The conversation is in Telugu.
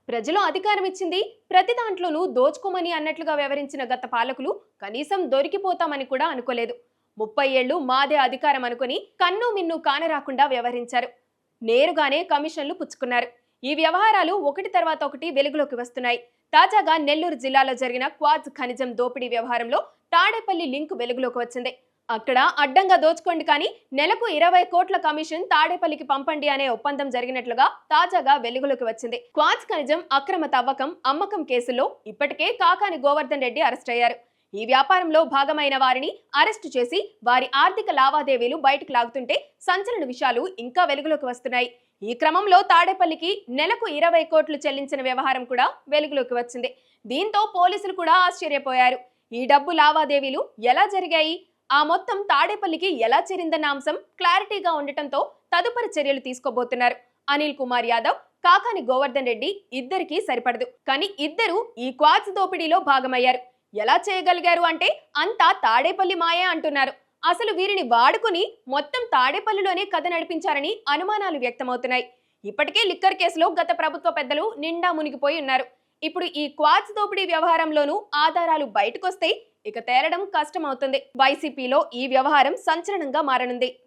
ప్రజలు అధికారం ఇచ్చింది ప్రతి దాంట్లోనూ దోచుకోమని అన్నట్లుగా వ్యవహరించిన గత పాలకులు కనీసం దొరికిపోతామని కూడా అనుకోలేదు. 30 ఏళ్లు మాదే అధికారం అనుకుని కన్ను మిన్ను కానరాకుండా వ్యవహరించారు. నేరుగానే కమిషన్లు పుచ్చుకున్నారు. ఈ వ్యవహారాలు ఒకటి తర్వాత ఒకటి వెలుగులోకి వస్తున్నాయి. తాజాగా నెల్లూరు జిల్లాలో జరిగిన క్వార్ట్జ్ ఖనిజం దోపిడీ వ్యవహారంలో తాడేపల్లి లింక్ వెలుగులోకి వచ్చింది. అక్కడ అడ్డంగా దోచుకోండి కానీ నెలకు 20 కోట్ల కమిషన్ తాడేపల్లికి పంపండి అనే ఒప్పందం జరిగినట్లుగా తాజాగా వెలుగులోకి వచ్చింది. క్వార్ట్జ్ ఖనిజం అక్రమ తవ్వకం అమ్మకం కేసులో ఇప్పటికే కాకాని గోవర్ధన్ రెడ్డి అరెస్ట్ అయ్యారు. ఈ వ్యాపారంలో భాగమైన వారిని అరెస్టు చేసి వారి ఆర్థిక లావాదేవీలు బయటకు లాగుతుంటే సంచలన విషయాలు ఇంకా వెలుగులోకి వస్తున్నాయి. ఈ క్రమంలో తాడేపల్లికి నెలకు 20 కోట్లు చెల్లించిన వ్యవహారం కూడా వెలుగులోకి వచ్చింది. దీంతో పోలీసులు కూడా ఆశ్చర్యపోయారు. ఈ డబ్బు లావాదేవీలు ఎలా జరిగాయి, ఆ మొత్తం తాడేపల్లికి ఎలా చేరిందన్న అంశం క్లారిటీగా ఉండటంతో తదుపరి చర్యలు తీసుకోబోతున్నారు. అనిల్ కుమార్ యాదవ్, కాకాని గోవర్ధన్ రెడ్డి ఇద్దరికీ సరిపడదు. కానీ ఇద్దరు ఈ క్వార్ట్జ్ దోపిడీలో భాగమయ్యారు. ఎలా చేయగలిగారు అంటే అంతా తాడేపల్లి మాయే అంటున్నారు. అసలు వీరిని వాడుకుని మొత్తం తాడేపల్లిలోనే కథ నడిపించారని అనుమానాలు వ్యక్తమవుతున్నాయి. ఇప్పటికే లిక్కర్ కేసులో గత ప్రభుత్వ పెద్దలు నిండా మునిగిపోయి ఉన్నారు. ఇప్పుడు ఈ క్వార్ట్జ్ దోపిడీ వ్యవహారంలోనూ ఆధారాలు బయటకొస్తే ఇక తేలడం కష్టమవుతుంది. వైసీపీలో ఈ వ్యవహారం సంచలనంగా మారనుంది.